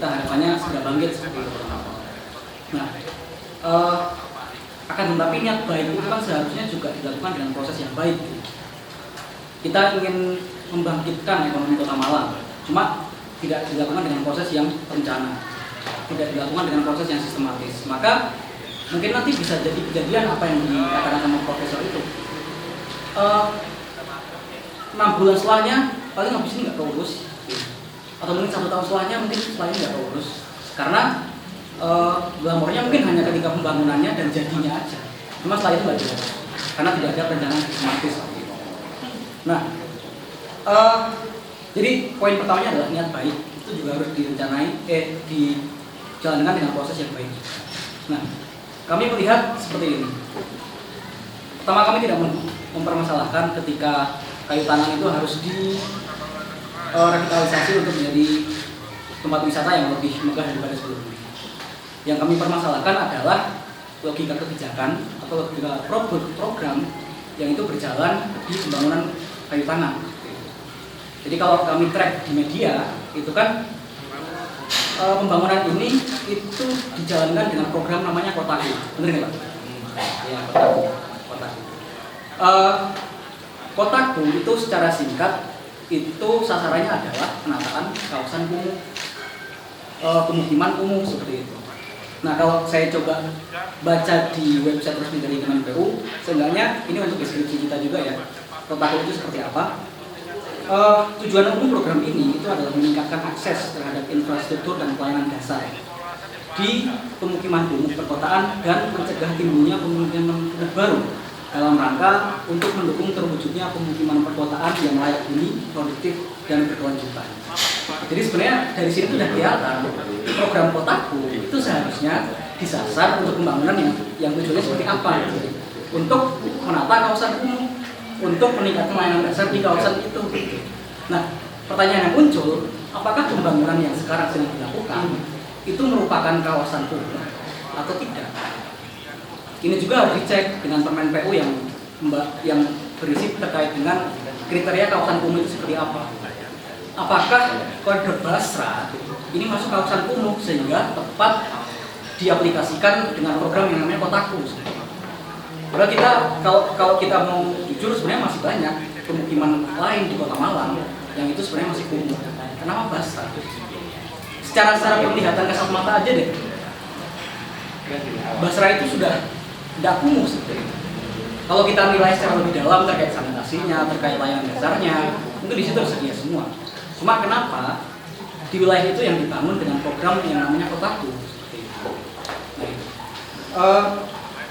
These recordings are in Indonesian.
kita harapannya segera bangkit seperti itu. Nah, akan tetapi niat baik itu kan seharusnya juga dilakukan dengan proses yang baik. Kita ingin membangkitkan ekonomi Kota Malang, cuma tidak dilakukan dengan proses yang terencana, tidak dilakukan dengan proses yang sistematis. Maka mungkin nanti bisa jadi kejadian apa yang dikatakan sama profesor itu. 6 bulan setelahnya paling habis ini nggak keurus, atau mungkin 1 tahun setelahnya mungkin setelahnya nggak keurus, karena glamornya mungkin hanya ketika pembangunannya dan jadinya aja. Cuma setelah itu nggak jelas, karena tidak ada perencanaan sistematis. Nah, jadi poin pertamanya adalah niat baik itu juga harus direncanai, dijalankan dengan proses yang baik. Nah, kami melihat seperti ini. Pertama, kami tidak mempermasalahkan ketika kayu tangan itu harus direvitalisasi untuk menjadi tempat wisata yang lebih megah daripada sebelumnya. Yang kami permasalahkan adalah logika kebijakan atau logika program yang itu berjalan di pembangunan kayu tangan. Jadi kalau kami track di media, itu kan pembangunan ini itu dijalankan dengan program namanya Kotaku, benar nggak Pak? Ya, Kotaku. Kotaku itu secara singkat itu sasarannya adalah penataan kawasan kumuh, pemukiman kumuh seperti itu. Nah, kalau saya coba baca di website resmi dari Kemenpu, seenggaknya ini untuk deskripsi kita juga ya. Kotaku itu seperti apa? Tujuan umum program ini itu adalah meningkatkan akses terhadap infrastruktur dan pelayanan dasar di pemukiman kumuh perkotaan dan mencegah timbulnya pemukiman kumuh baru dalam rangka untuk mendukung terwujudnya pemukiman perkotaan yang layak huni, produktif, dan berkelanjutan. Jadi sebenarnya dari sini sudah kelihatan program Kotaku itu seharusnya disasar untuk pembangunan yang tujuannya seperti apa? Untuk menata kawasan kumuh, untuk meningkatkan layanan dasar di kawasan itu. Nah, pertanyaan yang muncul, apakah pembangunan yang sekarang sedang dilakukan itu merupakan kawasan kumuh atau tidak? Ini juga harus dicek dengan Permen PU yang berisi terkait dengan kriteria kawasan kumuh itu seperti apa. Apakah koridor Basra ini masuk kawasan kumuh sehingga tepat diaplikasikan dengan program yang namanya Kotaku? Karena kita kalau kita mau jujur sebenarnya masih banyak pemukiman lain di Kota Malang yang itu sebenarnya masih kumuh. Kenapa Basra? Secara penglihatan kasat mata aja deh, Basra itu sudah tidak kumuh seperti itu. Kalau kita nilai secara lebih dalam terkait sanitasinya, terkait layanan dasarnya, mungkin di situ tersedia semua. Cuma kenapa di wilayah itu yang dibangun dengan program yang namanya Kotaku?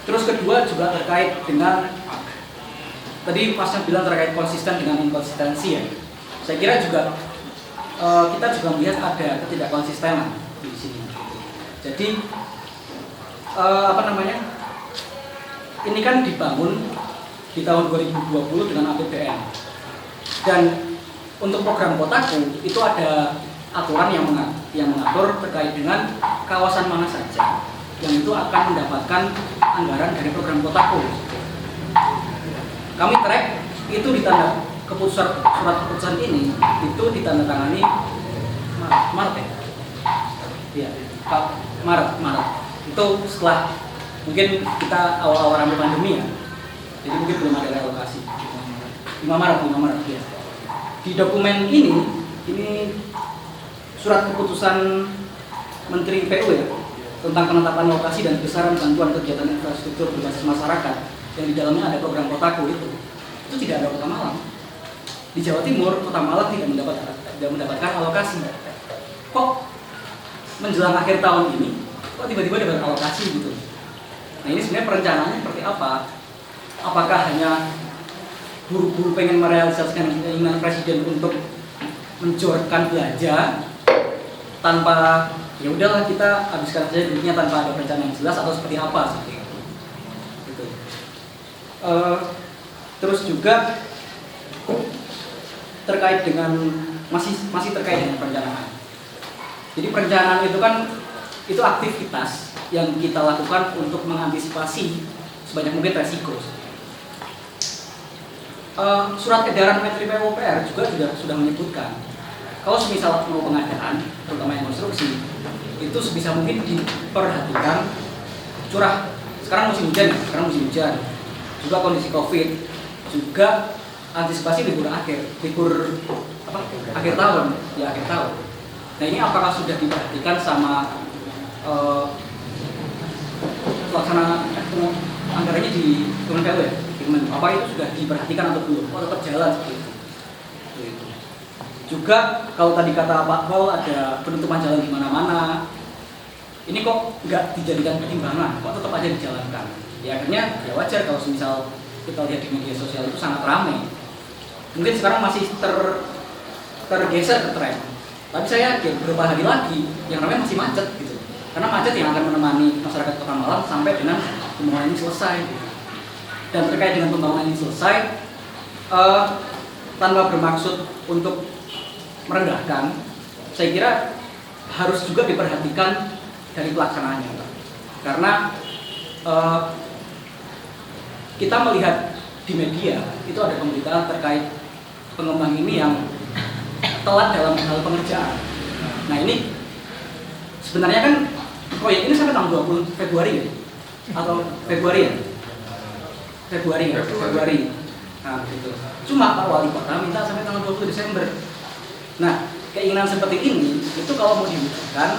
Terus kedua juga terkait dengan tadi Pasnya bilang terkait konsisten dengan inkonsistensi ya. Saya kira juga kita juga melihat ada ketidakkonsistenan di sini. Jadi ini kan dibangun di tahun 2020 dengan APBN. Dan untuk program Kotaku itu ada aturan yang mengatur terkait dengan kawasan mana saja yang itu akan mendapatkan anggaran dari program Kotaku. Kami track itu surat keputusan ini itu ditandatangani Maret ya? Iya, Maret. Itu setelah mungkin kita awal-awal ramai pandemi ya. Jadi mungkin belum ada relokasi. 5 Maret ya. Di dokumen ini surat keputusan Menteri PU ya, tentang penetapan lokasi dan besaran bantuan kegiatan infrastruktur berbasis masyarakat yang di dalamnya ada program Kotaku itu tidak ada Kota Malang. Di Jawa Timur, Kota Malang tidak mendapatkan alokasi. Kok menjelang akhir tahun ini, kok tiba-tiba dapat alokasi gitu? Nah, ini sebenarnya perencanaannya seperti apa? Apakah hanya buru-buru pengen merealisasikan keinginan Presiden untuk menjorkan belanja tanpa ya udahlah kita habiskan saja duitnya tanpa ada perencanaan yang jelas, atau seperti apa seperti itu. Gitu. Terus juga terkait dengan masih terkait dengan perencanaan. Jadi perencanaan itu kan itu aktivitas yang kita lakukan untuk mengantisipasi sebanyak mungkin resiko. Surat edaran Menteri PUPR juga sudah menyebutkan kalau semisal mau pengadaan, terutama yang konstruksi, itu sebisa mungkin diperhatikan curah. Sekarang musim hujan, juga kondisi COVID, juga antisipasi libur akhir tahun. Nah ini apakah sudah diperhatikan sama pelaksana anggarannya di Kementerian PU ya? Apa itu sudah diperhatikan atau belum? Tetap jalan seperti itu. Juga kalau tadi kata Pak Paul ada penutupan jalan di mana-mana, ini kok nggak dijadikan pertimbangan, kok tetap aja dijalankan? Ya akhirnya ya wajar kalau misal kita lihat di media sosial itu sangat ramai. Mungkin sekarang masih tergeser ke tren, tapi saya yakin beberapa hari lagi yang namanya masih macet gitu. Karena macet yang akan menemani masyarakat Kota Malang sampai dengan pembangunan ini selesai. Gitu. Dan terkait dengan pembangunan ini selesai, tanpa bermaksud untuk merendahkan, saya kira harus juga diperhatikan dari pelaksananya, karena kita melihat di media itu ada pemberitaan terkait pengembang ini yang telat dalam hal pengerjaan. Nah ini sebenarnya kan proyek ini sampai tanggal 20 Februari ya? Atau Februari ya? Februari. Nah gitu. Cuma Pak Wali Kota minta sampai tanggal 20 Desember. Nah keinginan seperti ini itu kalau mau diwujudkan,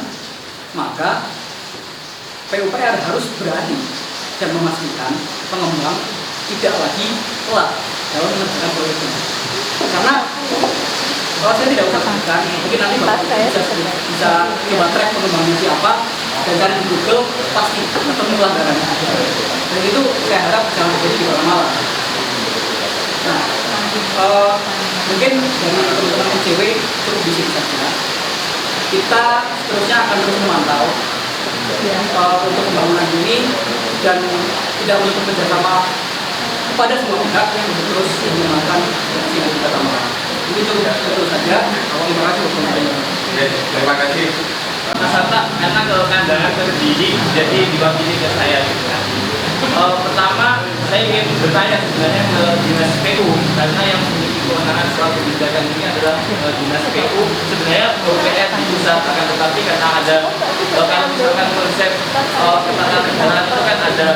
maka PUPR harus berani dan memastikan pengembang tidak lagi telat dalam mengerjakan proyek ini. Karena kalau saya tidak usah sebutkan, mungkin nanti Bapak bisa coba track pengembangnya siapa dan cari di Google, pasti ketemu pelanggarannya. Dan itu saya harap jangan terjadi di Kota Malang. Nah, mungkin dari teman-teman NCW cukup di sini saja. Kita seterusnya akan terus memantau untuk pembangunan ini dan tidak menutup kerjasama kepada semua pihak yang terus menggunakan fungsi di Kota Malang. Ini cukup saja. Terima kasih. Terima kasih. Mas Hatta, karena kalau Anda terdiri, jadi diwakili ke saya. Pertama, saya ingin bertanya sebenarnya ke Dinas PU, karena yang memiliki kewenangan soal kebijakan ini adalah Dinas PU. Sebenarnya PUPR di pusat, akan tetapi karena ada kalau misalkan konsep ketatanegaraan itu kan ada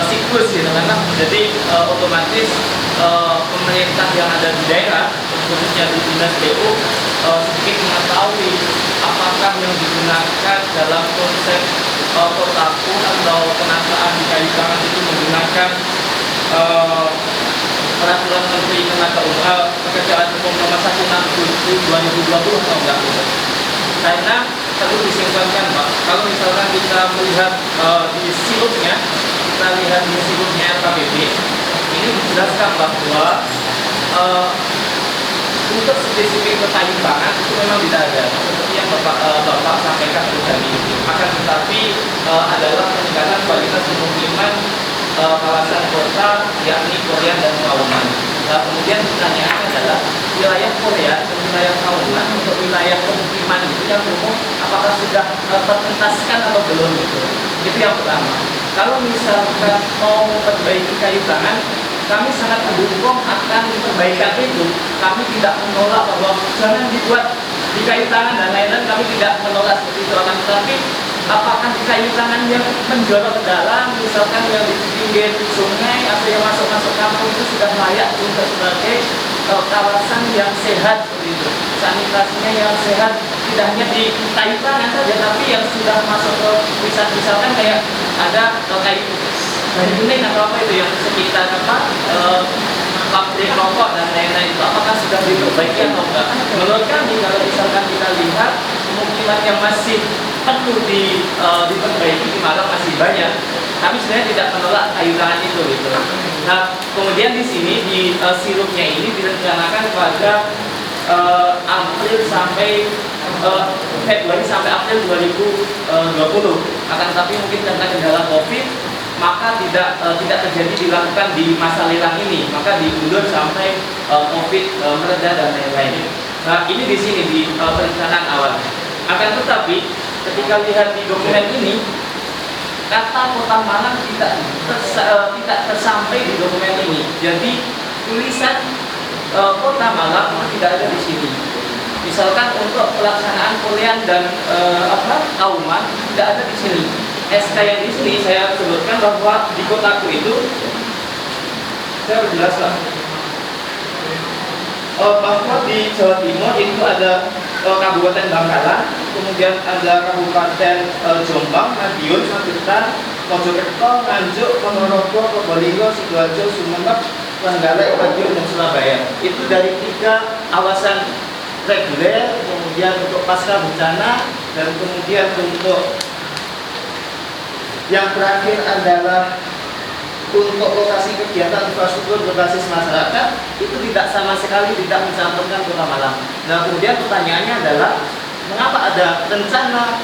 siklus gitu, karena jadi otomatis pemerintah yang ada di daerah, khususnya di Dinas PU, sedikit mengetahui apakah yang digunakan dalam konsep kotaku atau penataan di kayu tangan itu menggunakan peraturan Menteri Pekerjaan Umum nomor 167 2020 atau enggak? Karena perlu disinkronkan Pak. Kalau misalkan kita melihat di silupnya, LKPD, ini dijelaskan bahwa untuk spesifik kayu tangan itu memang tidak ada, seperti yang Bapak sampaikan tadi. Akan tetapi adalah peningkatan kualitas pemukiman kawasan kota, yakni Korea dan Kauman. Nah, kemudian pertanyaannya adalah wilayah Korea dan wilayah Kauman untuk wilayah pemukiman itu yang umum apakah sudah terpentaskan atau belum itu? Itu yang pertama. Kalau misalkan mau memperbaiki kayu tangan, kami sangat mendukung akan perbaikan itu. Kami tidak menolak bahwa jangan dibuat di kayu tangan dan lain-lain, kami tidak menolak seperti itu. Akan tetapi apakah di kayu tangan yang menjorok ke dalam, misalkan yang di pinggir sungai atau yang masuk-masuk kampung itu sudah layak untuk sebagai kawasan yang sehat seperti itu. Sanitasinya yang sehat, tidak hanya di kayu tangan saja, tapi yang sudah masuk ke misalkan kayak ada kayu kuning atau apa itu yang sekitar pabrik rokok dan lain-lain itu apakah sudah diperbaiki atau enggak? Menurut kami kalau misalkan kita lihat pemukiman yang masih perlu diperbaiki di Malang masih banyak. Kami sebenarnya tidak menolak kayu tangan itu gitu. Nah, kemudian di sini di silupnya ini direncanakan pada April sampai Februari sampai April 2020. Akan tetapi mungkin karena kendala COVID, maka tidak terjadi dilakukan di masa lelang ini, maka diundur sampai COVID mereda dan lain-lain. Nah, ini di sini di perencanaan awal. Akan tetapi ketika lihat di dokumen ini, kata Kota Malang tidak tersampai di dokumen ini. Jadi tulisan Kota Malang tidak ada di sini. Misalkan untuk pelaksanaan kuliah dan kauman tidak ada di sini. SK yang di sini saya sebutkan bahwa di kotaku itu saya berjelas lah. Bahwa di Jawa Timur itu ada Kabupaten Bangkalan, kemudian ada Kabupaten Jombang, Madiun, Magetan, Mojokerto, Nganjuk, Ponorogo, Probolinggo, Sidoarjo, Sumeneb, Trenggalek, Madiun, dan Surabaya. Itu dari 3 kawasan reguler, kemudian untuk pasca bencana, dan kemudian untuk yang terakhir adalah untuk lokasi kegiatan infrastruktur berbasis masyarakat, itu tidak sama sekali tidak mencantumkan Kota Malang. Nah, kemudian pertanyaannya adalah mengapa ada rencana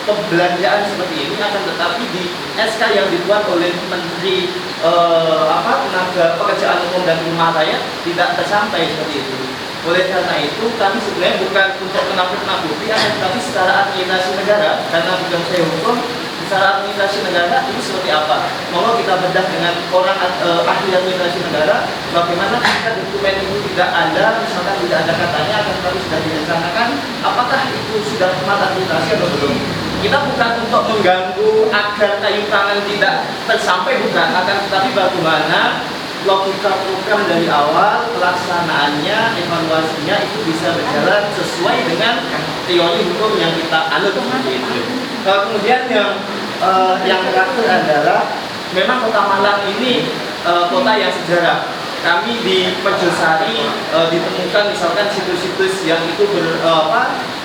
pembelanjaan seperti ini, akan tetapi di SK yang dibuat oleh Menteri Tenaga Pekerjaan Umum dan Perumahan Rakyat tidak tersampai seperti itu. Oleh karena itu, kami sebenarnya bukan untuk menakut-nakuti, akan tetapi secara administrasi negara, karena bukan saya hukum, secara administrasi negara itu seperti apa? Monggo kita bedah dengan orang ahli administrasi negara, bagaimana jika dokumen itu tidak ada, misalkan tidak ada katanya, akan tetapi sudah direncanakan, apakah itu sudah tepat administrasi atau belum? Kita bukan untuk mengganggu agar kayu tangan tidak tersampai, bukan, akan tetapi bagaimana logika program dari awal, pelaksanaannya, evaluasinya itu bisa berjalan sesuai dengan teori hukum yang kita anut seperti itu. Kemudian yang terakhir adalah memang Kota Malang ini kota yang sejarah. Kami di Merjosari ditemukan misalkan situs-situs yang itu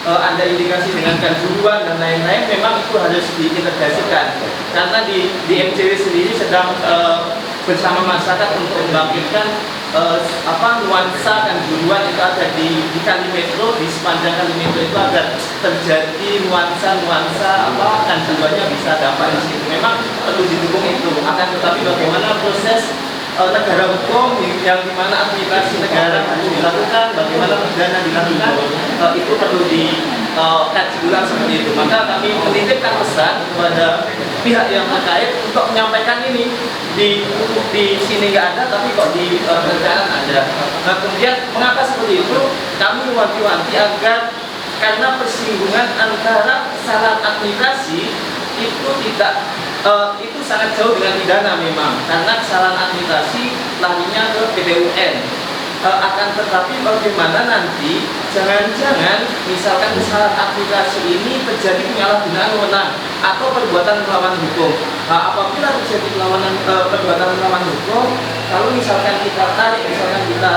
ada indikasi dengan kanjuruan dan lain-lain, memang itu harus diintegrasikan karena di MCW sendiri sedang bersama masyarakat untuk membangkitkan nuansa kanjuruan itu ada di Kali Metro, di sepanjang Kali Metro itu agar terjadi nuansa kanjuruannya bisa dapat di situ. Memang perlu didukung itu. Akan tetapi bagaimana proses negara hukum yang dimana administrasi negara harus dilakukan, bagaimana pidana dilakukan, itu perlu dikaji ulang seperti itu. Maka kami menitipkan pesan kepada pihak yang terkait untuk menyampaikan ini di sini nggak ada, tapi kok di perencanaan ada. Nah, kemudian mengapa seperti itu? Kami wanti-wanti agar karena persinggungan antara kesalahan administrasi itu itu sangat jauh dengan pidana memang, karena kesalahan administrasi larinya ke PT-UN. Akan tetapi bagaimana nanti jangan-jangan misalkan kesalahan administrasi ini terjadi penyalahgunaan wewenang atau perbuatan melawan hukum. Apabila terjadi perbuatan melawan hukum, kalau misalkan kita tarik, misalkan kita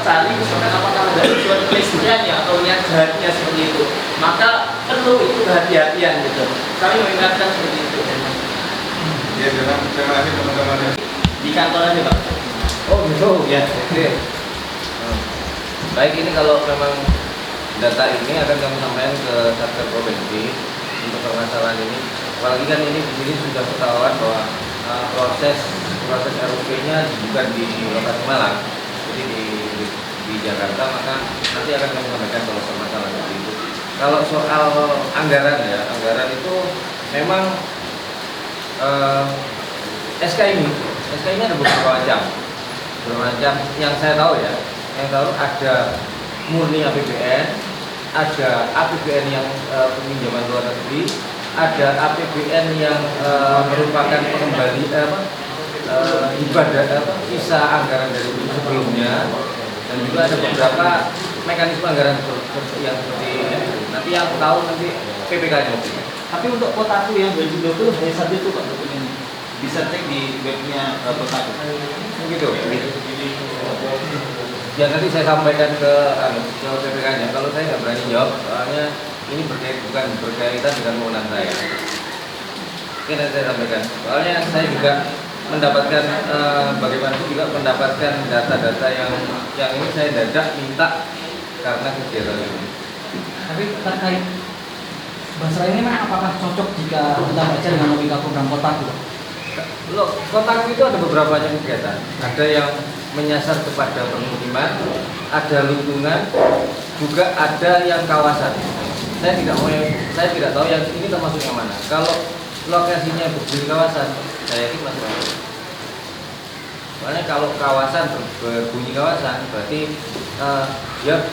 cari, misalkan apakah ada unsur penisayanya atau niat jahatnya seperti itu, maka perlu itu kehati-hatian gitu. Kami mengingatkan seperti itu. Ya, terima kasih teman-teman. Di kantor aja Pak. Oh gitu. Ya. Oke. Baik, ini kalau memang data ini akan kami sampaikan ke Satgas Provinsi untuk permasalahan ini. Apalagi kan ini di sini sudah ketahuan bahwa proses RUP-nya bukan di lokasi Malang, jadi di Jakarta, maka nanti akan kami sampaikan kalau permasalahan seperti itu. Kalau soal anggaran ya, anggaran itu memang SK ini ada beberapa macam yang saya tahu ya. Yang tahu ada murni APBN, ada APBN yang peminjaman luar negeri, ada APBN yang merupakan pengembalian sisa anggaran dari sebelumnya, dan juga ada beberapa mekanisme anggaran yang seperti ini. Nanti yang tahu nanti PPK-nya. Tapi untuk kotaku yang 2020 hanya satu itu Pak dokumen ini. Bisa cek di webnya kotaku. Begitu. Ya nanti saya sampaikan ke PPK-nya. Kalau saya nggak berani jawab, soalnya ini bukan berkaitan dengan wewenang saya. Oke, nanti saya sampaikan. Soalnya saya juga mendapatkan bagaimanapun juga mendapatkan data-data yang ini saya dadak minta karena kegiatan ini. Tapi terkait Basra ini memang apakah cocok jika kita baca dengan logika program Kotaku? Loh, Kotaku itu ada beberapa macam kegiatan. Ada yang menyasar kepada permukiman, ada lingkungan, juga ada yang kawasan. Saya tidak tahu yang ini termasuk yang mana. Kalau lokasinya berdiri kawasan, saya yakin masih masuk. Soalnya kalau kawasan berbunyi kawasan, berarti ya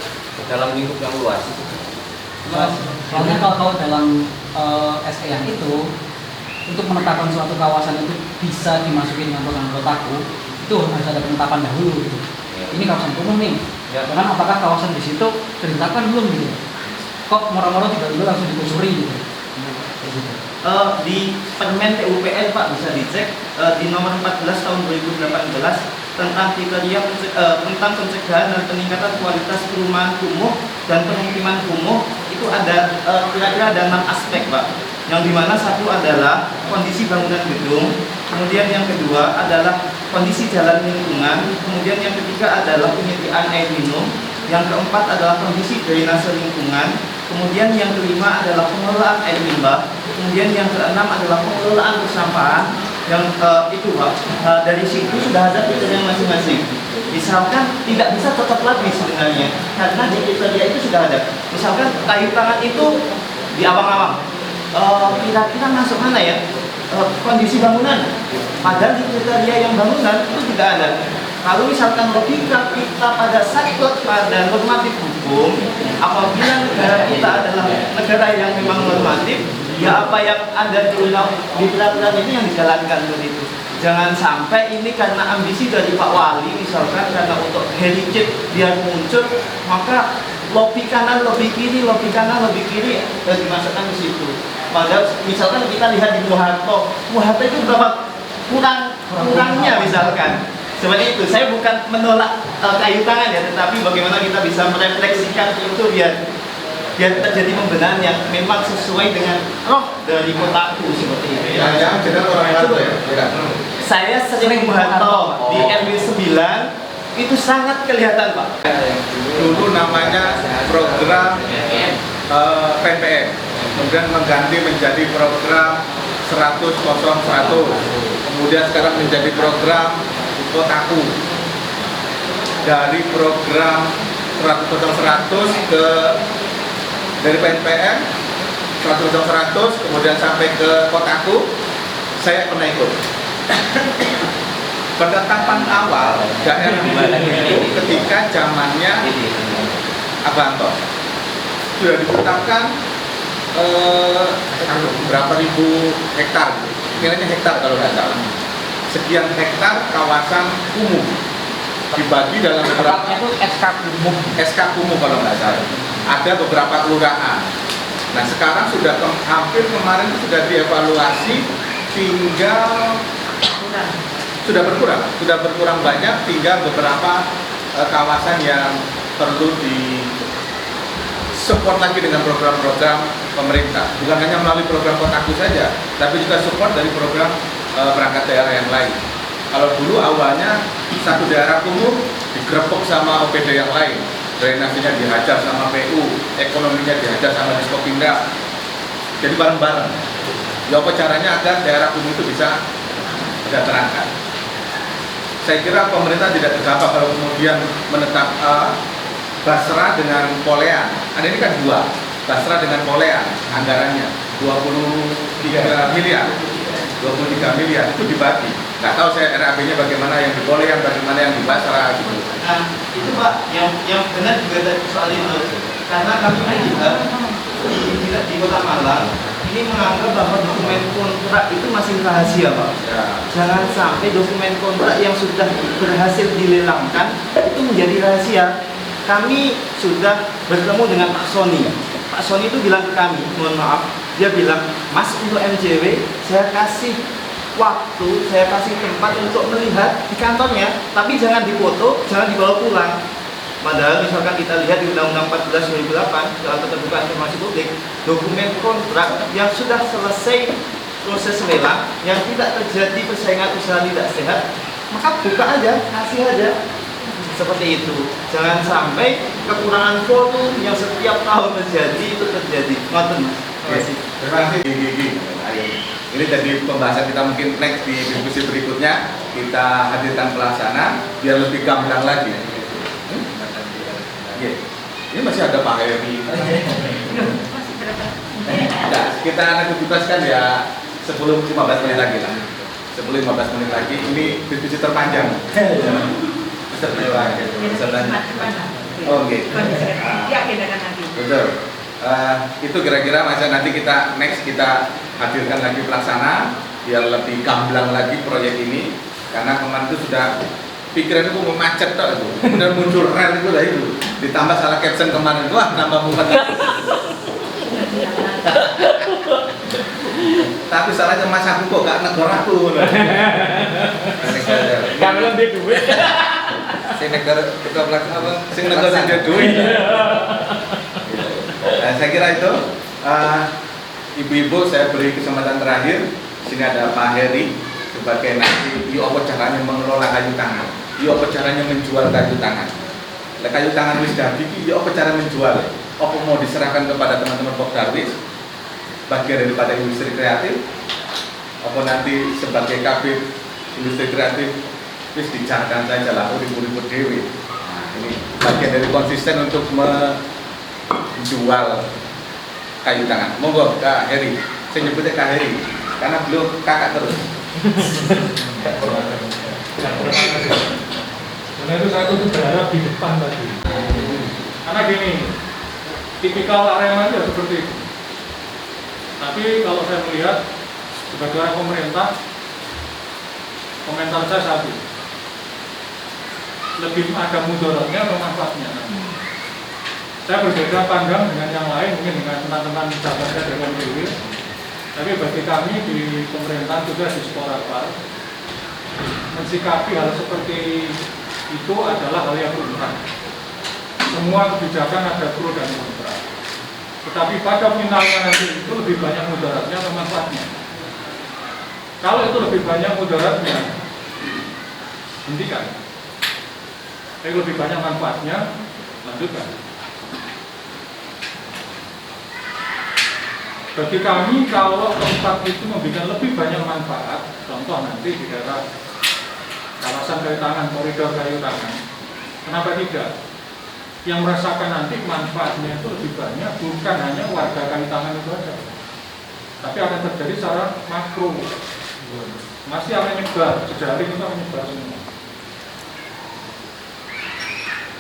dalam lingkup yang luas. Soalnya kalau dalam SE yang itu untuk menetapkan suatu kawasan itu bisa dimasukin dengan program Kotaku itu harus ada penetapan dahulu gitu. Ini kawasan umum nih. Ya. Dengan apakah kawasan di situ ditetapkan belum gitu? Kok moro-moro tiba-tiba langsung digusuri gitu? Kayak gitu. Di Permen PUPR Pak bisa dicek di nomor 14 tahun 2018 tentang kriteria tentang pencegahan dan peningkatan kualitas perumahan kumuh dan pemukiman kumuh itu ada kira-kira ada 6 aspek Pak. Yang dimana satu adalah kondisi bangunan gedung, kemudian yang kedua adalah kondisi jalan lingkungan, kemudian yang ketiga adalah penyediaan air minum, yang keempat adalah kondisi drainase lingkungan, kemudian yang kelima adalah pengelolaan air limbah, kemudian yang keenam adalah pengelolaan persampahan. Yang itu Pak, dari situ sudah ada kriteria masing-masing. Misalkan tidak bisa tetap lagi sebenarnya, karena di kriteria itu sudah ada. Misalkan kayu tangan itu di awang-awang, kira-kira masuk mana ya? Kondisi bangunan, padahal di kriteria yang bangunan itu tidak ada. Kalau misalkan logika kita pada saklek pada normatif hukum, apabila negara kita adalah negara yang memang normatif, ya apa yang ada di peraturan itu yang dijalankan begitu. Jangan sampai ini karena ambisi dari Pak Wali misalkan karena untuk heritage biar muncul, maka lobby kanan, lobby kiri, lobby kanan, lobby kiri dimasukkan di situ. Padahal misalkan kita lihat di Muharto itu berapa kurangnya misalkan. Seperti itu, saya bukan menolak kayu tangan ya, tetapi bagaimana kita bisa merefleksikan itu biar terjadi pembenahan yang memang sesuai dengan roh dari Kotaku seperti itu. Jangan kita orang Muharto ya. Saya sering Muharto di RW 9 itu sangat kelihatan Pak. Dulu namanya program PPM, kemudian mengganti menjadi program 100-100, kemudian sekarang menjadi program Kotaku. Dari program 100-100 ke dari PNPM 100-100 kemudian sampai ke Kotaku, saya pernah ikut. Penetapan awal daerah itu ketika zamannya Abanto sudah ditetapkan berapa ribu hektar, nilainya hektar kalau nggak salah, sekian hektar kawasan kumuh dibagi dalam beberapa itu SK kumuh kalau nggak salah, ada beberapa kelurahan. Nah sekarang sudah hampir kemarin sudah dievaluasi, tinggal sudah berkurang banyak, tinggal beberapa kawasan yang perlu di support lagi dengan program-program pemerintah, bukan hanya melalui program Kotaku saja, tapi juga support dari program perangkat daerah yang lain. Kalau dulu awalnya satu daerah kumuh digerebek sama OPD yang lain, drainasinya dihajar sama PU, ekonominya dihajar sama Diskopindah, jadi bareng-bareng. Ya apa caranya agar daerah kumuh itu bisa terangkat. Saya kira pemerintah tidak gegabah kalau kemudian menetap Basra dengan Polean. Ada ini kan dua, Basra dengan Polean anggarannya 23 miliar itu dibagi. Nggak tahu saya RAB-nya bagaimana yang di Polean, bagaimana yang di Basra gitu. Nah itu Pak, yang benar juga dari soal itu, karena kami melihat di Kota Malang ini menganggap bahwa dokumen kontrak itu masih rahasia Pak. Ya. Jangan sampai dokumen kontrak yang sudah berhasil dilelangkan itu menjadi rahasia. Kami sudah bertemu dengan Pak Sony. Pak Sony itu bilang ke kami, mohon maaf, dia bilang, Mas untuk MJW saya kasih waktu, saya kasih tempat untuk melihat di kantornya, tapi jangan dipoto, jangan dibawa pulang. Padahal misalkan kita lihat di Undang-Undang 14 2008 dalam keterbukaan informasi publik, dokumen kontrak yang sudah selesai proses lelang, yang tidak terjadi persaingan usaha tidak sehat, maka buka aja, kasih aja. Seperti itu. Jangan sampai kekurangan volume yang setiap tahun terjadi itu terjadi. Ngoten Mas. Terima kasih Gigi. Ini jadi pembahasan kita, mungkin next di diskusi berikutnya kita hadirkan pelaksana biar lebih gamblang lagi. Ini masih ada Pak Heri. Nah, kita aktivitaskan ya sebelum 15 menit lagi lah. Sebelum 15 menit lagi, ini diskusi terpanjang. Bisa Oh, oke. Kondisi diagendakan nanti. Betul. Itu kira-kira masa nanti kita next kita hadirkan lagi pelaksana biar lebih gamblang lagi proyek ini karena kemarin itu sudah pikiran itu mau macet tok itu kemudian muncul rel itu lah itu ditambah salah caption kemarin itu nambah mumet. Tapi salahnya Mas aku kok gak negor aku. Gak belum dia duit. Si negara ketua pelaksana apa? Sing negor sing dia duit. Saya kira itu ibu-ibu saya beri kesempatan terakhir. Sini ada Pak Heri sebagai nanti apa caranya mengelola kayu tangan, apa caranya menjual kayu tangan. Lah kayu tangan wis dadi iki apa cara menjual? Apa mau diserahkan kepada teman-teman Pok Darwis bagian daripada industri kreatif? Apa nanti sebagai kabin industri kreatif wis dijalankan saja lah ribut-ribut dewi. Nah, ini bagian dari konsisten untuk menjual kayu tangan. Monggo Kak Heri, saya nyebutnya Kak Heri karena beliau kakak terus. Karena itu saya tuh berharap di depan tadi. Karena gini, tipikal Arema itu seperti itu. Tapi kalau saya melihat sebagai orang pemerintah, komentar saya satu, lebih ada mudaratnya atau manfaatnya. Saya berbeda pandang dengan yang lain, mungkin dengan teman-teman sahabat saya dari MPW. Tapi bagi kami di pemerintahan juga di Sporapar, mensikapi hal seperti itu adalah hal yang lumrah. Semua kebijakan ada pro dan kontra. Tetapi pada finalnya nanti itu lebih banyak mudaratnya atau manfaatnya. Kalau itu lebih banyak mudaratnya, hentikan. Tapi lebih banyak manfaatnya, lanjutkan. Bagi kami, kalau tempat itu memberikan lebih banyak manfaat, contoh nanti di daerah kawasan kayu tangan, koridor kayu tangan, kenapa tidak? Yang merasakan nanti manfaatnya itu lebih banyak, bukan hanya warga kayu tangan itu saja, tapi akan terjadi secara makro, masih akan menyebar, jejaring itu akan menyebar semua.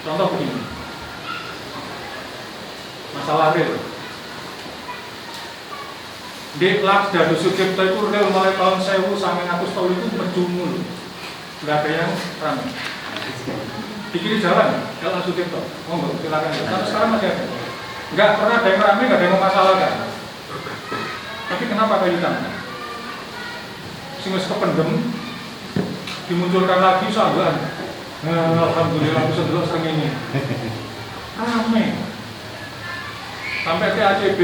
Contoh begini, masalah rel. Di Lakda Sucipto itu rel mulai tahun 1000 sampai 100 tahun itu berjumul, nggak ada yang ramai. Di kiri jalan, Jalan Sucipto, monggo silakan. Sampai sekarang masih ada. Nggak pernah ada yang ramai, nggak ada yang memasalahkan. Tapi kenapa kayu tangan? Singus kependem, dimunculkan lagi sangguan. Alhamdulillah bisa dulu sering ini. Ramai. Sampai ke ACB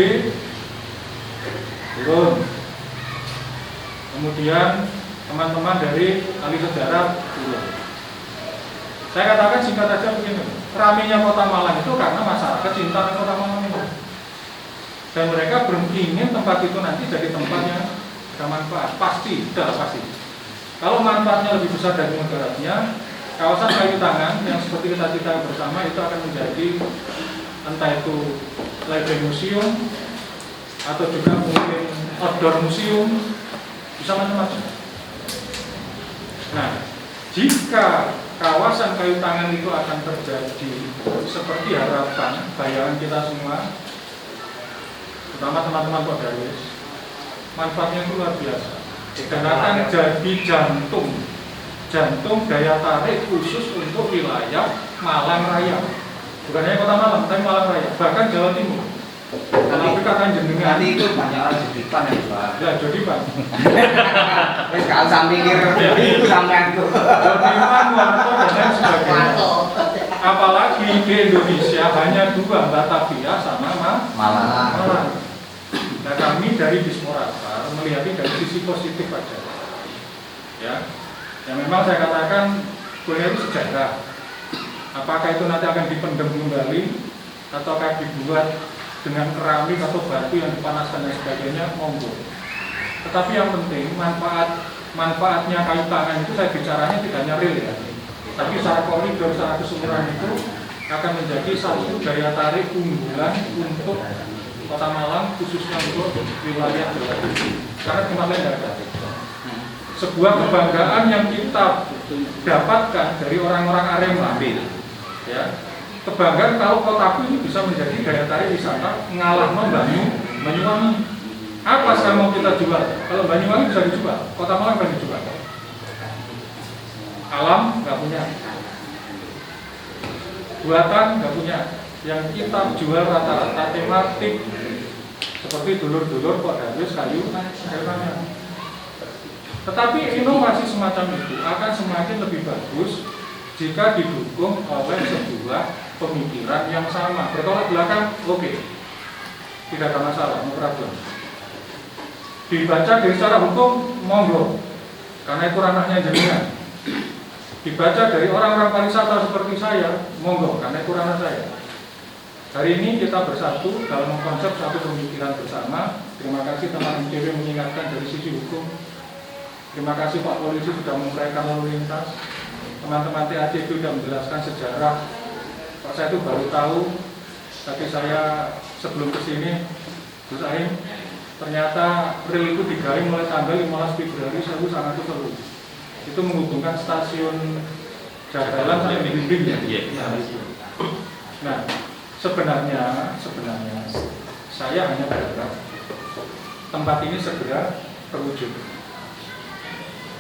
turun. Kemudian teman-teman dari ahli sejarah turun. Saya katakan singkat saja begini, ramainya Kota Malang itu karena masyarakat cinta dengan Kota Malang itu. Dan mereka ingin tempat itu nanti jadi tempat yang bermanfaat. Pasti, sudah pasti. Kalau manfaatnya lebih besar dari mudaratnya, kawasan kayu tangan yang seperti kita bersama itu akan menjadi entah itu library museum atau juga mungkin outdoor museum, bisa macam-macam. Nah, jika kawasan kayu tangan itu akan terjadi seperti harapan, bayangan kita semua, terutama teman-teman Pak Darwis, manfaatnya itu luar biasa. Dan akan jadi jantung daya tarik khusus untuk wilayah Malang Raya. Bukan hanya Kota Malang, tapi Malang Raya, bahkan Jawa Timur. Tapi katakan jenengan Nanti itu banyak orang jodipan ya Pak. ya jodipan. Wes gak usah mikir itu sampean tuh. Jodipan, Warto dan lain sebagainya. Apalagi di Indonesia hanya dua, Batavia sama Malang. Malang. Nah kami dari Disporapar melihatnya dari sisi positif aja. Ya, yang memang saya katakan boleh itu sejarah. Apakah itu nanti akan dipendam kembali ataukah dibuat dengan keramik atau batu yang dipanaskan dan sebagainya, monggo. Tetapi yang penting manfaatnya kayu tangan itu saya bicaranya tidak hanya real ya, tapi secara koridor, secara keseluruhan itu akan menjadi satu daya tarik unggulan untuk Kota Malang, khususnya untuk wilayah Jawa Timur. Karena tempat lain tidak ada. Sebuah kebanggaan yang kita dapatkan dari orang-orang Arema, ya, kebanggaan kalau kotaku ini bisa menjadi daya tarik wisata ngalahno Banyuwangi. Apa sekarang mau kita jual? Kalau Banyuwangi bisa dijual, Kota Malang kan dijual. Alam nggak punya, buatan nggak punya. Yang kita jual rata-rata tematik seperti dulur-dulur kok harus kayu raya. Tetapi inovasi semacam itu akan semakin lebih bagus jika didukung oleh sebuah pemikiran yang sama. Bertolak belakang, oke, tidak ada masalah, no problem. Dibaca dari secara hukum, monggo, karena itu ranahnya jenengan. Dibaca dari orang-orang pariwisata seperti saya, monggo, karena itu ranah saya. Hari ini kita bersatu dalam konsep satu pemikiran bersama. Terima kasih teman MCW mengingatkan dari sisi hukum. Terima kasih Pak Polisi sudah menguraikan lalu lintas. Teman-teman TACB sudah menjelaskan sejarah. Pak saya itu baru tahu, tapi saya sebelum kesini, Gus Aim, ternyata rel itu digaring mulai tanggal 15 Februari 1901. Itu menghubungkan stasiun Jagalan sampai di Bimbing ya. Nah, sebenarnya saya hanya berharap tempat ini segera terwujud.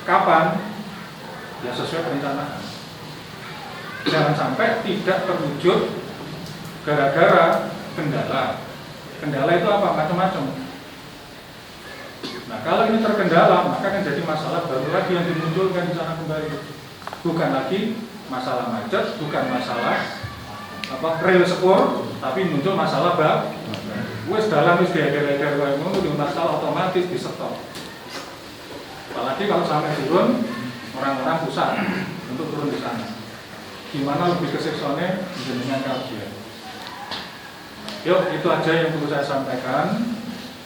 Kapan? Ya sesuai perencanaan. Jangan sampai tidak terwujud gara-gara kendala. Kendala itu apa? Macam-macam. Nah, kalau ini terkendala, maka akan jadi masalah baru lagi yang dimunculkan di sana kembali. Bukan lagi masalah macet, bukan masalah rel sepur, tapi muncul masalah wes dalam wis diager-ager wae ngono di masalah otomatis di stop. Apalagi kalau sampai turun, orang-orang pusat untuk turun di sana. Gimana lebih keseksone jenengan kajian. Yuk, itu aja yang perlu saya sampaikan.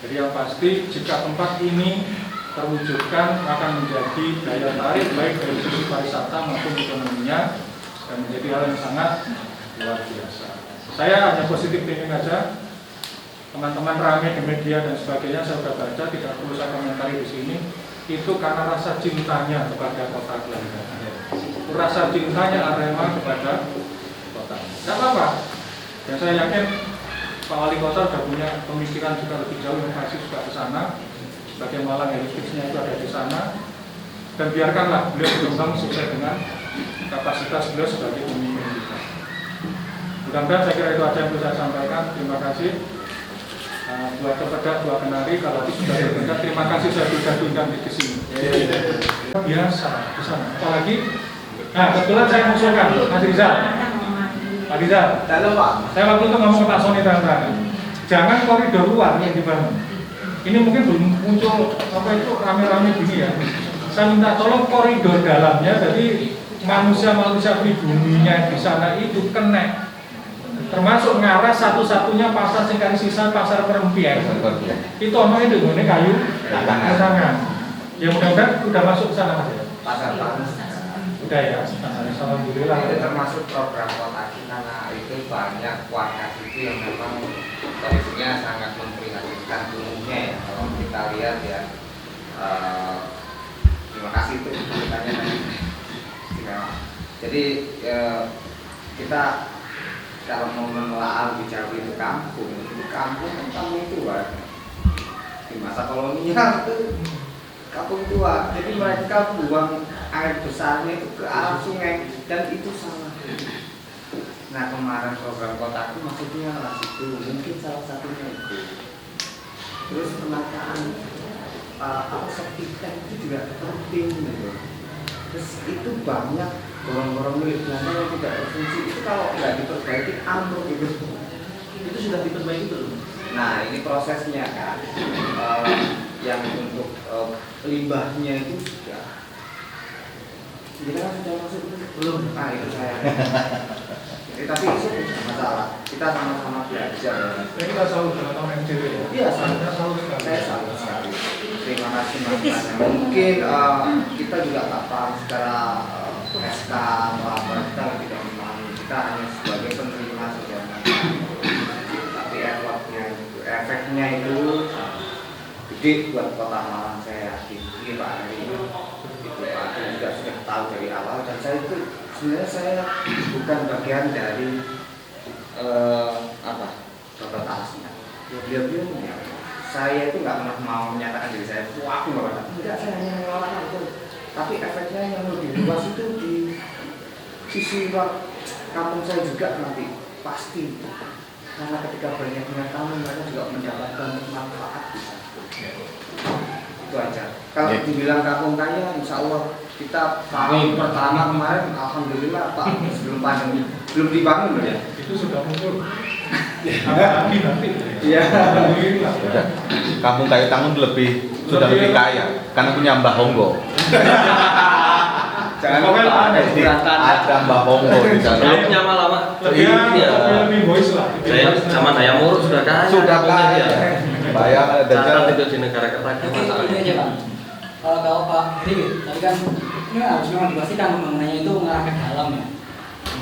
Jadi yang pasti jika tempat ini terwujudkan akan menjadi daya tarik baik dari sisi pariwisata maupun ekonominya dan menjadi hal yang sangat luar biasa. Saya hanya positif thinking aja. Teman-teman ramai di media dan sebagainya saya sudah baca, tidak perlu saya komentari di sini. Itu karena rasa cintanya kepada kota Kelahiran. Rasa cintanya Arema kepada kota. Tidak apa-apa. Dan saya yakin Pak Wali Kota sudah punya pemikiran juga lebih jauh, inovasi juga ke sana. Sebagai Malang Heritage-nya itu ada di sana. Dan biarkanlah beliau berkembang sesuai dengan kapasitas beliau sebagai pemimpin kita. Mudah-mudahan saya kira itu aja yang bisa saya sampaikan. Terima kasih. Dua kepedak, dua kenari, kalau itu sudah berbeda, terima kasih saya sudah diundang di sini. Biasa, di sana. Apalagi, nah kebetulan saya mengusulkan, Mas Rizal. Pak Rizal, saya waktu itu ngomong ke Pak Soni terang-terangan, jangan koridor luar yang dibangun. Ini mungkin belum muncul apa itu rame-rame gini ya. Saya minta tolong koridor dalamnya, jadi manusia-manusia pribuminya di sana itu kena. Termasuk ngarah satu-satunya pasar sing kali sisa pasar Perempian. Itu omongnya di ngene kayu tangan. Ya mudah-mudahan udah masuk ke sana Mas ya. Pasar Tanah. Udah ya. Alhamdulillah. Itu termasuk program kota kita. Nah, itu banyak warga itu yang memang kondisinya sangat memprihatinkan umumnya ya. Kalau kita lihat ya, terima kasih itu ceritanya tadi. Jadi kita kalau mau menelaah lebih jauh itu kampung tempatnya itu di masa kolonial itu kampung tua. Jadi mereka buang air besarnya itu ke arah sungai dan itu salah. Nah kemarin program kotaku maksudnya lah situ, mungkin salah satunya itu. Terus penataan septic tank itu juga penting gitu. Terus itu banyak gorong-gorong milik Belanda yang tidak berfungsi. Itu kalau nggak diperbaiki ambruk gitu. Itu sudah diperbaiki belum? Nah ini prosesnya kan, yang untuk limbahnya itu sudah. Kita kan sudah masuk belum? Nah itu saya. Tapi itu tidak masalah. Kita sama-sama belajar. Ini kita selalu dengan teman MCW ya. Iya, selalu sekali. Saya selalu sekali. Terima kasih Mas. Mungkin kita juga tak paham secara SK atau apa, kita tidak memahami. Kita hanya sebagai penerima saja. Tapi efeknya itu gede buat kota Malang, saya yakin. Ini Pak Ari itu Pak Ari juga sudah tahu dari awal, dan saya itu sebenarnya saya bukan bagian dari apa bapak alasnya? Ya, beliau saya itu nggak pernah mau menyatakan diri saya, wah aku nggak pernah. Tidak, saya hanya melawan itu. Tapi efeknya yang lebih luas itu di sisi luar kampung saya juga nanti pasti. Karena ketika banyaknya tamu mereka juga mendapatkan manfaat di sana. Itu aja. Kalau dibilang kampung kaya, insya Allah kita tahun pertama kemarin, alhamdulillah Pak, sebelum pandemi belum dibangun loh ya. Itu sudah muncul. Nanti. Iya. Alhamdulillah. Kampung Kayu Tangun sudah lebih kaya karena punya Mbah Honggo. Jangan lupa ada Mbah Honggo di sana. Saya punya lama. Lebih voice lah. Saya sama Dayamur sudah kaya. Sudah kaya. Bayar Cara dan itu di negara tetangga. Jadi ini aja Pak. Kalau Pak Heri, tadi kan ini harus memang dipastikan pembangunannya itu mengarah ke dalam ya.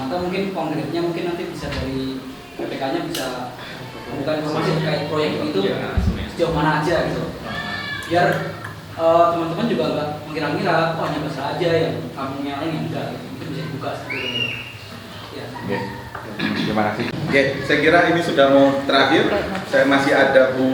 Maka mungkin konkretnya mungkin nanti bisa dari PPK-nya bisa membuka informasi terkait proyek itu sejauh mana aja gitu. Biar teman-teman juga nggak mengira-ngira, oh hanya bahasa aja yang kampungnya lain enggak, mungkin bisa dibuka seperti itu. Ya. Oke. Terima kasih. Oke, saya kira ini sudah mau terakhir. Saya masih ada Bu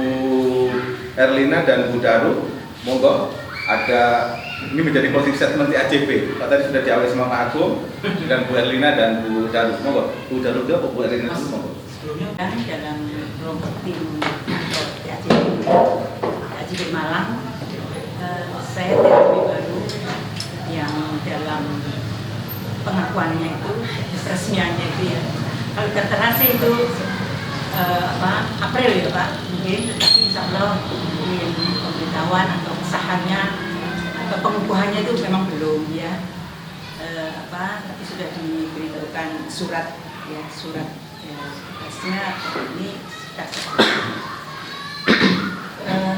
Erlina dan Bu Daru. Monggo, ada ini menjadi closing statement AJP. Pak tadi sudah diawali sama Pak Agung dan Bu Erlina dan Bu Daru. Monggo, Bu Daru dulu atau Bu Erlina dulu? Monggo. Sebelumnya kan dalam kelompok tim AJP Malang, saya terapi baru yang dalam pengakuannya itu resmiannya itu ya. Kalau terterasa itu April ya Pak, mungkin, tapi insya Allah mungkin pemberitahuan atau kesahannya atau pengukuhannya itu memang belum ya. Tapi sudah diberitahukan surat ya, surat ya, tugasnya ini sudah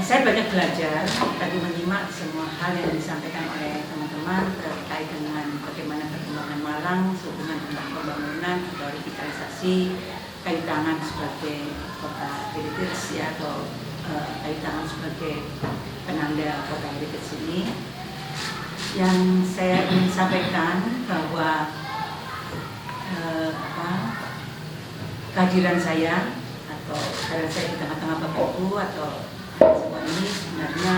saya banyak belajar tadi menyimak semua hal yang disampaikan oleh teman-teman terkait dengan bagaimana perkembangan Malang sehubungan tentang pembangunan atau revitalisasi kayu tangan sebagai kota heritage ya, atau kayu tangan sebagai penanda kota heritage ini. Yang saya ingin sampaikan bahwa kehadiran saya atau kehadiran saya di tengah-tengah Bapak Ibu atau semua ini sebenarnya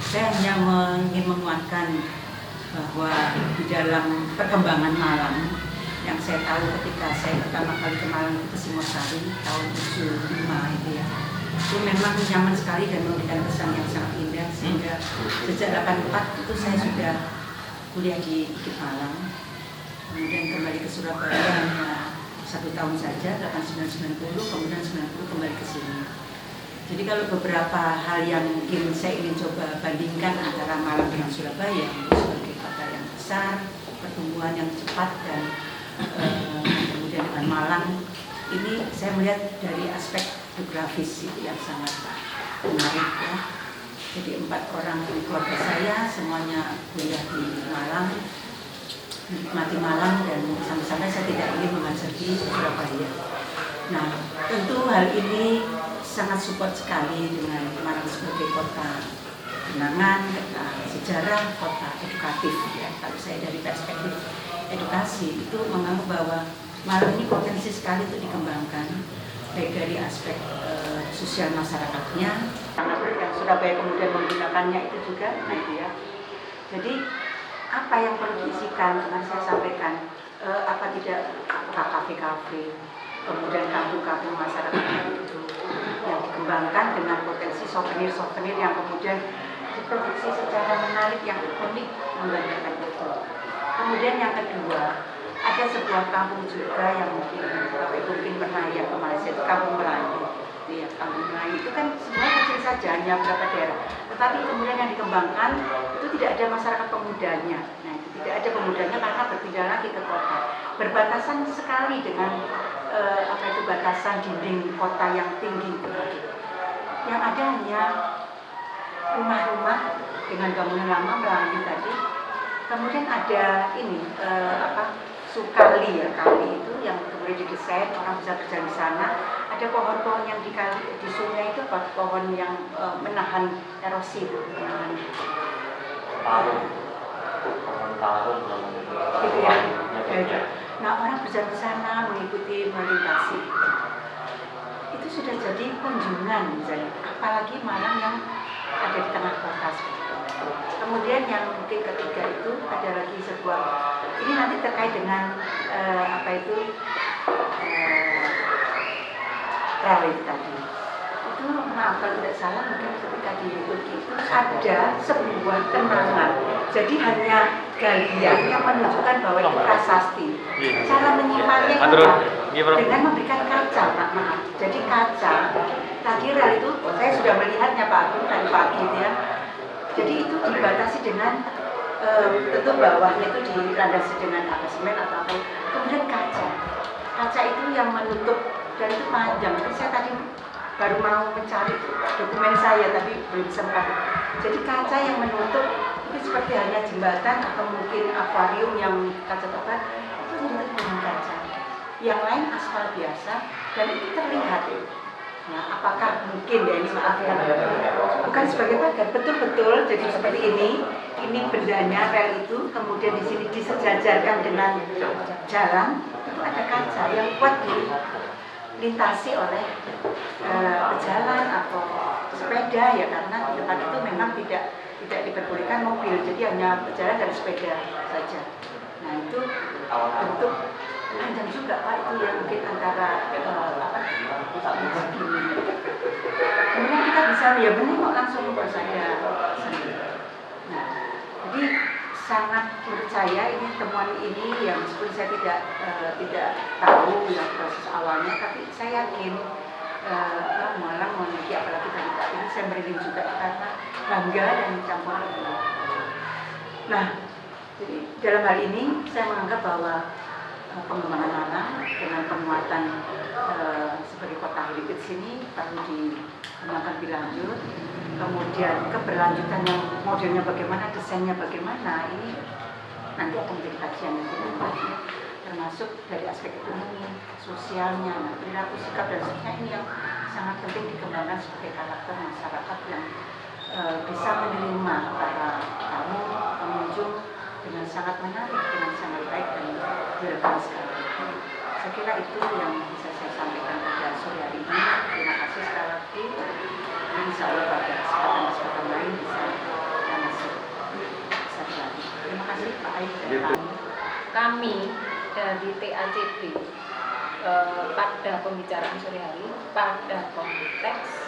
saya hanya ingin menguatkan bahwa di dalam perkembangan Malang yang saya tahu ketika saya pertama kali ke Malang itu Singosari tahun 75 itu ya, itu memang nyaman sekali dan memberikan kesan yang sangat indah, sehingga sejak 84 itu saya sudah kuliah di IKIP Malang, kemudian kembali ke Surabaya hanya 1 tahun saja, 89-90, kemudian 90 kembali ke sini. Jadi kalau beberapa hal yang mungkin saya ingin coba bandingkan antara Malang dengan Surabaya, sebagai kota yang besar, pertumbuhan yang cepat, dan kemudian dengan Malang, ini saya melihat dari aspek geografis itu yang sangat menarik ya. Jadi 4 orang keluarga saya semuanya kuliah di Malang, menikmati Malang, dan sampai-sampai saya tidak ingin mengajar di Surabaya. Nah, tentu hal ini sangat support sekali dengan Malang sebagai kota kenangan, kota sejarah, kota edukatif ya. Kalau saya dari perspektif edukasi itu menganggap bahwa Malang ini potensi sekali untuk dikembangkan, baik dari aspek sosial masyarakatnya, yang Surabaya kemudian menggunakannya itu juga, nah itu ya. Jadi apa yang perlu diisikan, dengan saya sampaikan, apa tidak kafe-kafe, kemudian kampung-kampung masyarakat itu yang dikembangkan dengan potensi souvenir-souvenir yang kemudian diproduksi secara menarik yang unik membanggakan itu. Kemudian yang kedua, ada sebuah kampung juga yang mungkin Bapak Ibu mungkin pernah ya ke Malaysia, itu Kampung Melayu. Ya, Kampung Melayu itu kan sebenarnya kecil saja, hanya beberapa daerah. Tetapi kemudian yang dikembangkan itu tidak ada masyarakat pemudanya. Nah, itu tidak ada pemudanya karena berpindah lagi ke kota. Berbatasan sekali dengan batasan dinding kota yang tinggi itu. Yang ada hanya rumah-rumah dengan bangunan lama Melayu tadi. Kemudian ada ini Sukali ya, kali itu yang kemudian didesain orang bisa berjalan di sana. Ada pohon-pohon yang di sungai itu pohon yang menahan erosi, menahan tahun gitu ya. Nah, orang berjalan di sana mengikuti melintasi. sudah jadi kunjungan misalnya, apalagi Malang yang ada di tengah kota. Kemudian yang mungkin ketiga itu ada lagi sebuah, ini nanti terkait dengan rel itu tadi. Itu maaf kalau tidak salah mungkin ketika di Turki itu ada sebuah kenangan. Jadi hanya galian yang menunjukkan bahwa itu prasasti. Cara menyimpannya dengan memberikan kaca, Pak, maaf. Jadi kaca, tadi rel itu saya sudah melihatnya Pak Agung tadi pagi itu ya. Jadi itu dibatasi dengan tentu bawahnya itu dilandasi dengan semen atau apa. Kemudian kaca. Kaca itu yang menutup dan itu panjang. Saya tadi baru mau mencari dokumen saya tapi belum sempat. Jadi kaca yang menutup itu seperti halnya jembatan atau mungkin akuarium yang kaca tebal itu ditutup dengan kaca. Yang lain aspal biasa dan itu terlihat. Nah, apakah mungkin ya ini maaf ya, bukan sebagai pagar, betul-betul jadi seperti ini bendanya rel itu, kemudian di sini disejajarkan dengan jalan itu ada kaca yang kuat dilintasi oleh pejalan atau sepeda ya, karena di depan itu memang tidak diperbolehkan mobil, jadi hanya pejalan dan sepeda saja. Nah itu bentuk panjang juga Pak, itu ya mungkin antara kemudian kita bisa ya menengok langsung ke saya sendiri. Nah, jadi sangat percaya ini temuan ini yang meskipun saya tidak tahu yang proses awalnya, tapi saya yakin Malang memiliki, apalagi tadi ini saya merinding juga karena bangga dan campur aduk. Nah, jadi dalam hal ini saya menganggap bahwa pengembangan Malang dengan penguatan sebagai kota heritage ini perlu dikembangkan lebih lanjut. Kemudian keberlanjutan yang modelnya bagaimana, desainnya bagaimana, ini nanti akan menjadi kajian nanti, termasuk dari aspek ekonomi, sosialnya, perilaku, sikap dan sebagainya, ini yang sangat penting dikembangkan sebagai karakter masyarakat yang bisa menerima para tamu, pengunjung dengan sangat menarik, dengan sangat baik dan welcome sekali. Saya kira itu yang bisa saya sampaikan pada sore hari ini. Terima kasih sekali lagi. Insya Allah pada kesempatan lain bisa masuk lagi. Terima kasih Pak Aik dan kami dari TACB pada pembicaraan sore hari pada konteks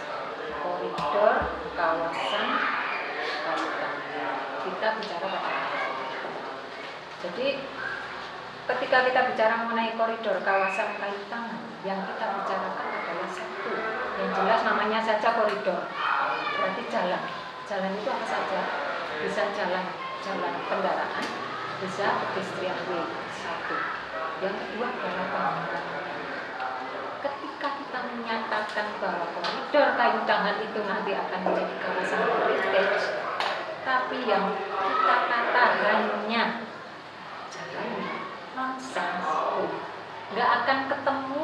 koridor kawasan Kalitangan. Kita bicara pada jadi ketika kita bicara mengenai koridor kawasan Kalitangan, yang kita bicarakan adalah satu, yang jelas namanya saja koridor, berarti jalan. Jalan itu apa saja? Bisa jalan kendaraan, bisa pedestrian way, satu. Yang kedua adalah bangunan. Ketika kita menyatakan bahwa koridor Kalitangan itu nanti akan menjadi kawasan heritage, tapi yang kita kata hanya nonsens, nggak akan ketemu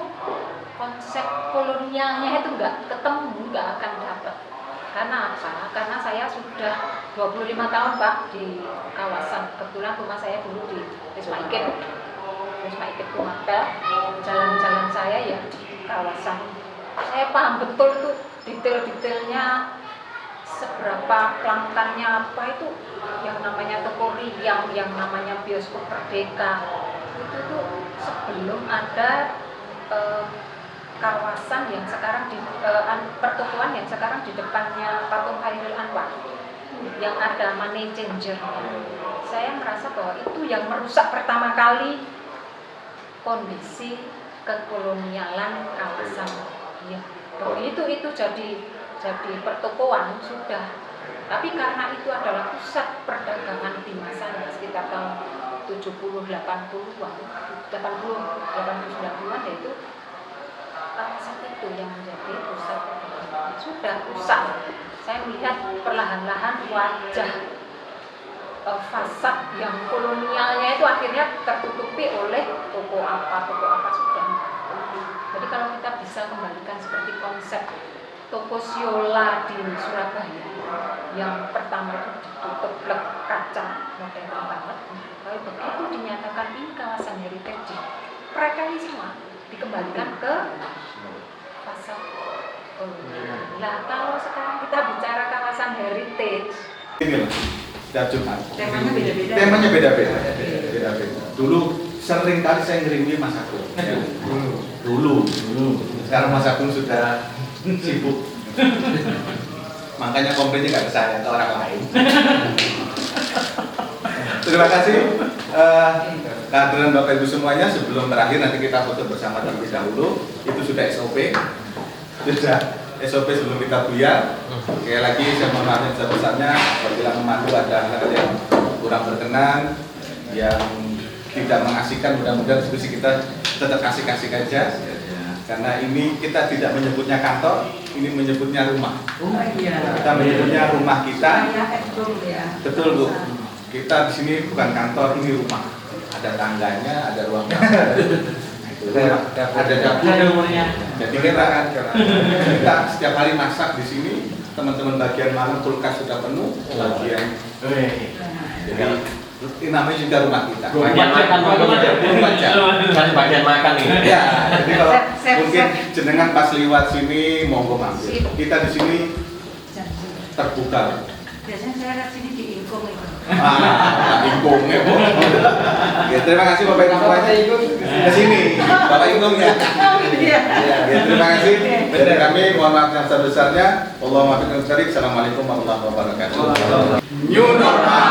konsep kolonialnya, itu nggak akan dapat. Karena apa? Karena saya sudah 25 tahun Pak di kawasan, kebetulan rumah saya dulu di Wisma Ikit Kumapel, jalan-jalan saya ya di kawasan. Saya paham betul tuh detail-detailnya, seberapa kelangkannya apa itu, yang namanya toko Riang, yang namanya bioskop Merdeka, itu tuh sebelum ada kawasan yang sekarang di pertokoan yang sekarang di depannya patung Khairil Anwar yang ada money changer-nya. Saya merasa bahwa itu yang merusak pertama kali kondisi kekolonialan kawasan. Ya, itu jadi pertokoan sudah. Tapi karena itu adalah pusat perdagangan di masanya sekitar tahun 70-80-an, 80-90-an, yaitu kawasan itu yang menjadi pusat perdagangan. Sudah rusak. Saya melihat perlahan-lahan wajah fasad yang kolonialnya itu akhirnya tertutupi oleh toko apa sudah. Jadi kalau kita bisa kembalikan seperti konsep toko Siola di Surabaya yang pertama itu ditutup kaca modern banget, tapi begitu dinyatakan ini kawasan heritage, mereka ini semua dikembalikan ke fasad Oh, nah kalau sekarang kita bicara kawasan heritage, Ini loh, setiap Jumat. Temanya beda-beda. Temanya beda-beda. Dulu sering kali saya ngiringi Mas Agung. Ya. Dulu. Sekarang Mas Agung sudah sibuk. Makanya komplainnya nggak ke saya, ke orang lain. Terima kasih kehadiran Bapak Ibu semuanya. Sebelum terakhir nanti kita foto bersama terlebih dahulu. Itu sudah SOP. Sudah SOP sebelum kita buyar. Sekali lagi saya mohon maaf yang sebesar-besarnya apabila memandu ada hal yang kurang berkenan, yang tidak mengasihkan. Mudah-mudahan diskusi kita tetap asik-asik aja. Karena ini kita tidak menyebutnya kantor, ini menyebutnya rumah. Oh iya. Kita menyebutnya rumah kita. Ya. Betul Bu. Kita di sini bukan kantor, ini rumah. Ada tangganya, ada ruang makan. Ada dapurnya. Jadi kita setiap hari masak di sini. Teman-teman bagian malam kulkas sudah penuh. Bagian. Jadi ini namanya juga rumah kita. Bagian makan, kan bagian makan ini. Ya, jadi kalau Chef. mungkin jenengan pas lewat sini monggo mampir. Kita di sini terbuka. Biasanya saya lihat sini di Ingkung itu. Ingkungnya Bu. Ya, terima kasih Bapak Ibu semuanya. Ke sini, Bapak Ingkung ya. Iya. Ya, terima kasih. Dari kami mohon maaf yang sebesar-besarnya. Allahumma Assalamualaikum warahmatullahi wabarakatuh. New normal.